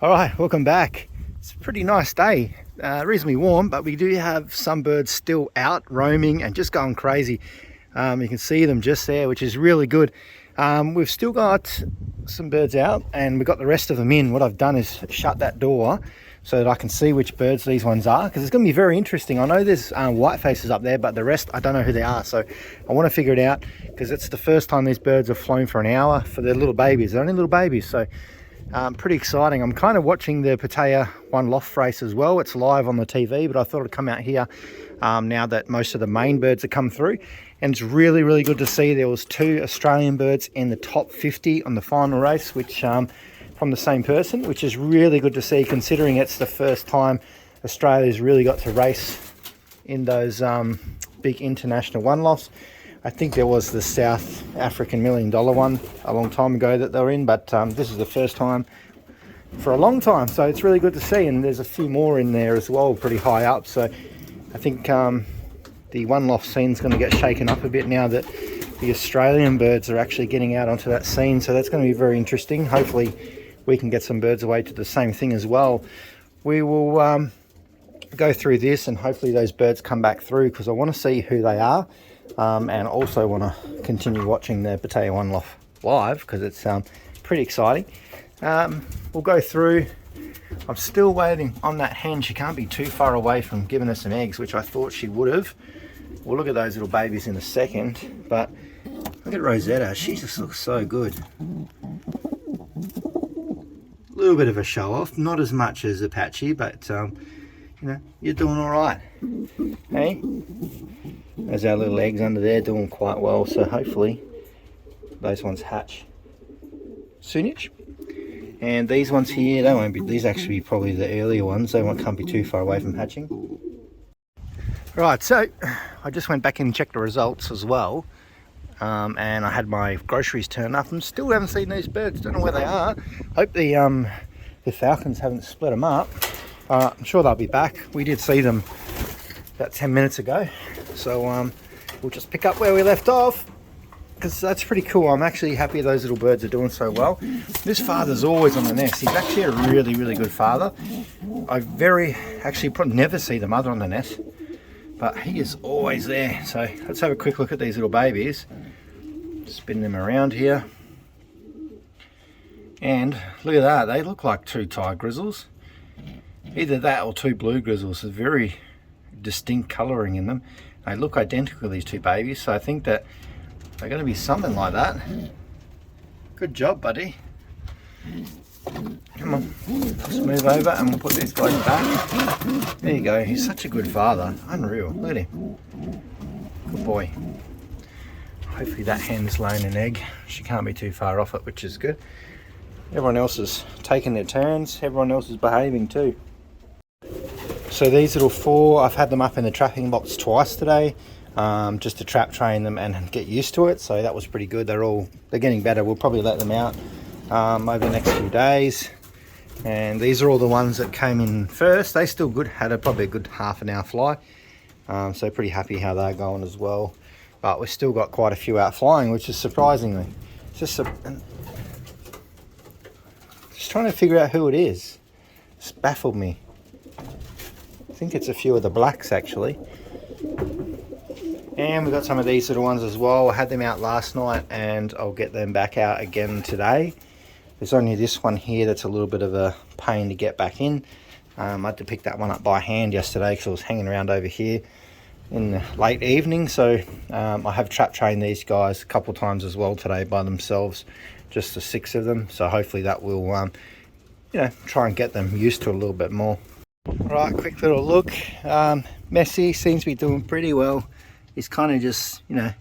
All right, welcome back. It's a pretty nice day, reasonably warm, but we do have some birds still out roaming and just going crazy. You can see them just there, which is really good. We've still got some birds out and we've got the rest of them in. What I've done is shut that door so that I can see which birds these ones are, because it's going to be very interesting. I know there's white faces up there, but the rest I don't know who they are, so I want to figure it out, because it's the first time these birds have flown for an hour for their little babies. They're only little babies, so pretty exciting. I'm kind of watching the Pattaya one Loft race as well. It's live on the TV, but I thought I'd come out here now that most of the main birds have come through, and it's really, really good to see. There was 2 Australian birds in the top 50 on the final race, which from the same person, which is really good to see, considering it's the first time Australia's really got to race in those big international one lofts. I think there was the South African $1 million one a long time ago that they were in, but this is the first time for a long time, so it's really good to see. And there's a few more in there as well, pretty high up, so I think the one loft scene's going to get shaken up a bit now that the Australian birds are actually getting out onto that scene, so that's going to be very interesting. Hopefully we can get some birds away to the same thing as well. We will go through this and hopefully those birds come back through, because I want to see who they are. And also want to continue watching the Pattaya One Loft live, because it's pretty exciting. We'll go through. I'm still waiting on that hen. She can't be too far away from giving us some eggs, which I thought she would have. We'll look at those little babies in a second, but look at Rosetta. She just looks so good. A little bit of a show off, not as much as Apache, but you know, you're doing all right. Hey? There's our little eggs under there, doing quite well, so hopefully those ones hatch soonish. And these ones here, they won't be, these actually probably the earlier ones, they can't be too far away from hatching. Right, so I just went back and checked the results as well, and I had my groceries turned up and still haven't seen these birds. Don't know where they are. Hope the falcons haven't split them up. I'm sure they'll be back. We did see them about 10 minutes ago, so we'll just pick up where we left off, because that's pretty cool. I'm actually happy those little birds are doing so well. This father's always on the nest. He's actually a really, really good father. I probably never see the mother on the nest, but he is always there. So let's have a quick look at these little babies. Spin them around here, and look at that. They look like 2 Thai grizzles, either that or 2 blue grizzles. There's very distinct colouring in them. They look identical, these 2 babies, so I think that they're going to be something like that. Good job, buddy. Come on, let's move over and we'll put these guys back. There you go. He's such a good father. Unreal. Look at him. Good boy. Hopefully that hen's laying an egg. She can't be too far off it, which is good. Everyone else is taking their turns. Everyone else is behaving too. So these little 4, I've had them up in the trapping box twice today, just to trap train them and get used to it. So that was pretty good. They're getting better. We'll probably let them out over the next few days. And these are all the ones that came in first. They still good. Had probably a good half an hour fly. So pretty happy how they're going as well. But we've still got quite a few out flying, which is surprisingly. Just trying to figure out who it is. It's baffled me. I think it's a few of the blacks actually. And we've got some of these little ones as well. I had them out last night and I'll get them back out again today. There's only this one here that's a little bit of a pain to get back in. I had to pick that one up by hand yesterday because I was hanging around over here in the late evening. So I have trap trained these guys a couple of times as well today by themselves, just the 6 of them. So hopefully that will you know, try and get them used to it a little bit more. Right, quick little look. Messi seems to be doing pretty well. He's kind of just, you know,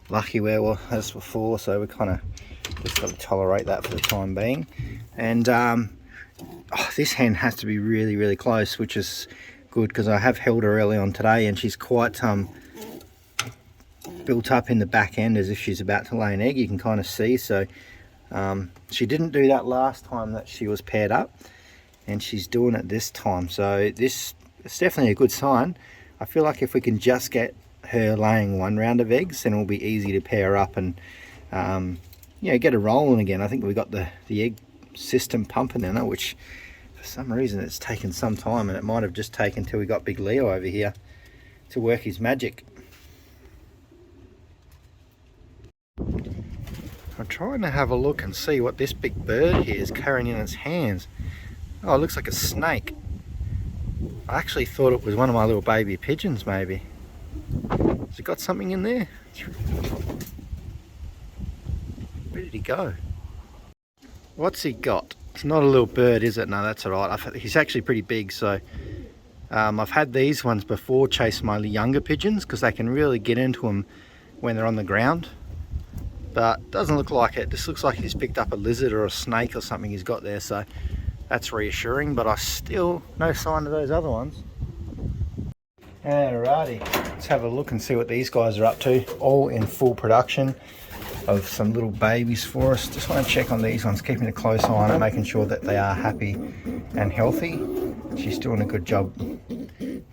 lucky where we were as before, so we kind of just got to tolerate that for the time being. And this hen has to be really, really close, which is good because I have held her early on today and she's quite built up in the back end as if she's about to lay an egg. You can kind of see. So she didn't do that last time that she was paired up, and she's doing it this time, so this is definitely a good sign. I feel like if we can just get her laying 1 round of eggs, then it'll be easy to pair her up and you know, get her rolling again. I think we got the egg system pumping in it, which For some reason it's taken some time, and it might have just taken till we got Big Leo over here to work his magic. I'm trying to have a look and see what this big bird here is carrying in its hands. Oh, it looks like a snake. I actually thought it was one of my little baby pigeons, maybe. Has it got something in there? Where did he go? What's he got? It's not a little bird, is it? No, that's all right. He's actually pretty big, so I've had these ones before chase my younger pigeons because they can really get into them when they're on the ground. But doesn't look like it. This looks like he's picked up a lizard or a snake or something he's got there, so that's reassuring. But I still no sign of those other ones. Alrighty, let's have a look and see what these guys are up to. All in full production of some little babies for us. Just want to check on these ones, keeping a close eye on it, making sure that they are happy and healthy. She's doing a good job.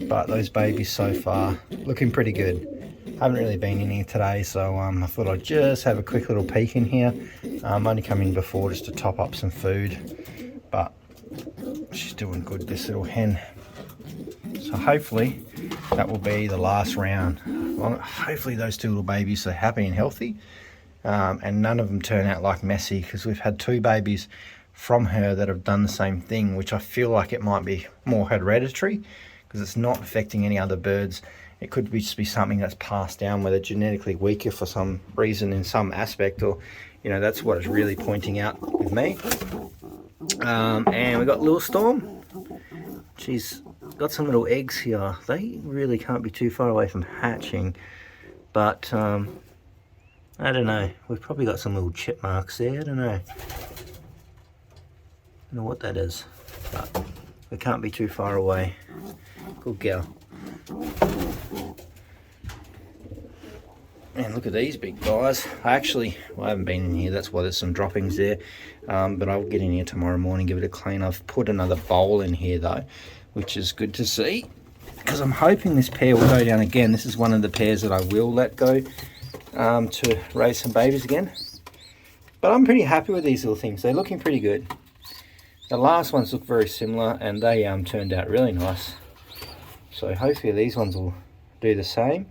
But those babies so far looking pretty good. Haven't really been in here today, so I thought I'd just have a quick little peek in here. Only come in before just to top up some food, but she's doing good, this little hen. So hopefully that will be the last round. Well, hopefully those two little babies are happy and healthy, and none of them turn out like Messi, because we've had 2 babies from her that have done the same thing, which I feel like it might be more hereditary because it's not affecting any other birds. It could just be something that's passed down where they're genetically weaker for some reason in some aspect, or, you know, that's what it's really pointing out with me. And we got Little Storm. She's got some little eggs here. They really can't be too far away from hatching, but I don't know. We've probably got some little chip marks there. I don't know what that is, but we can't be too far away. Good girl. And look at these big guys. I haven't been in here, that's why there's some droppings there, but I'll get in here tomorrow morning, give it a clean. I've put another bowl in here though, which is good to see, because I'm hoping this pair will go down again. This is one of the pairs that I will let go to raise some babies again. But I'm pretty happy with these little things. They're looking pretty good. The last ones look very similar, and they turned out really nice. So hopefully these ones will do the same.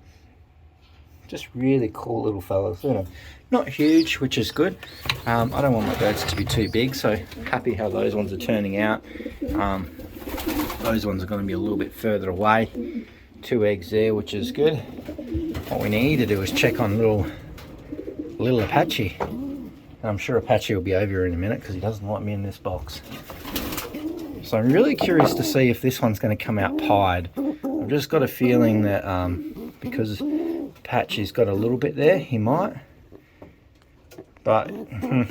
Just really cool little fellas, you know. Not huge, which is good. I don't want my birds to be too big, so happy how those ones are turning out. Those ones are going to be a little bit further away. 2 eggs there, which is good. What we need to do is check on little Apache. And I'm sure Apache will be over here in a minute because he doesn't want me in this box. So I'm really curious to see if this one's going to come out pied. I've just got a feeling that because Apache's got a little bit there, he might. But it's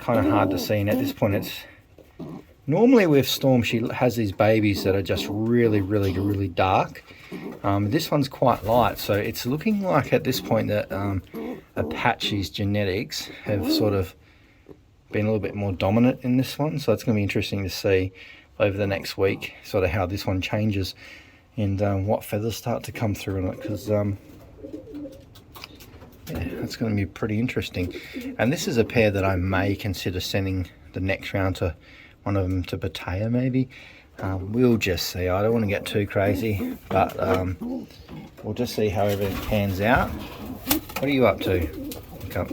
kind of hard to see, and at this point it's... Normally with Storm, she has these babies that are just really dark. This one's quite light, so it's looking like at this point that Apache's genetics have sort of been a little bit more dominant in this one. So it's going to be interesting to see over the next week sort of how this one changes and what feathers start to come through in it, because yeah, that's going to be pretty interesting. And this is a pair that I may consider sending the next round to one of them to Pattaya maybe. We'll just see. I don't want to get too crazy, but we'll just see how everything pans out. What are you up to? Come.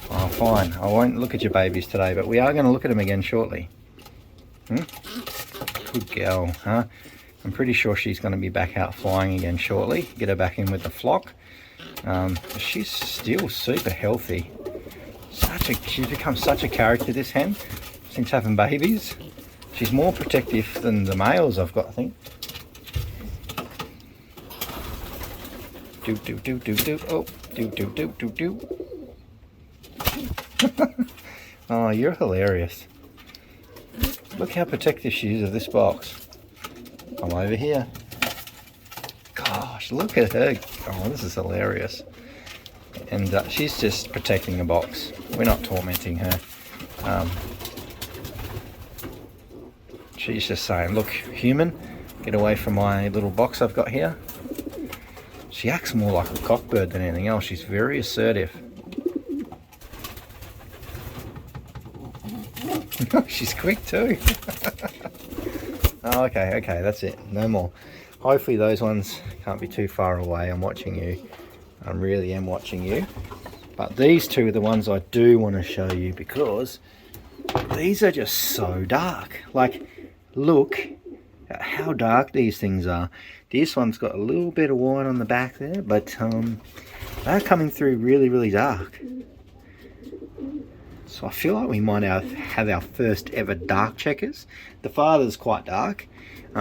Oh, fine. I won't look at your babies today, but we are going to look at them again shortly. Good girl, huh? I'm pretty sure she's going to be back out flying again shortly. Get her back in with the flock. She's still super healthy. She's become such a character, this hen, since having babies. She's more protective than the males I've got, I think. Oh, oh, you're hilarious. Look how protective she is of this box. I'm over here. Gosh, look at her. Oh, this is hilarious. And she's just protecting the box. We're not tormenting her. She's just saying, look, human, get away from my little box I've got here. She acts more like a cockbird than anything else. She's very assertive. She's quick too. Oh, okay, that's it. No more. Hopefully those ones can't be too far away. I'm watching you. I really am watching you. But these two are the ones I do want to show you because these are just so dark. Like, look at how dark these things are. This one's got a little bit of white on the back there, but they're coming through really, really dark. So I feel like we might have our first ever dark checkers. The father's quite dark.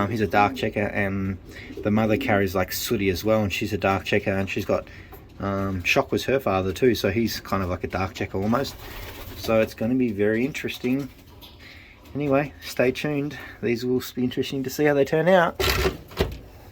He's a dark checker, and the mother carries like sooty as well, and she's a dark checker, and she's got Shock was her father too, so he's kind of like a dark checker almost. So it's going to be very interesting. Anyway, stay tuned. These will be interesting to see how they turn out.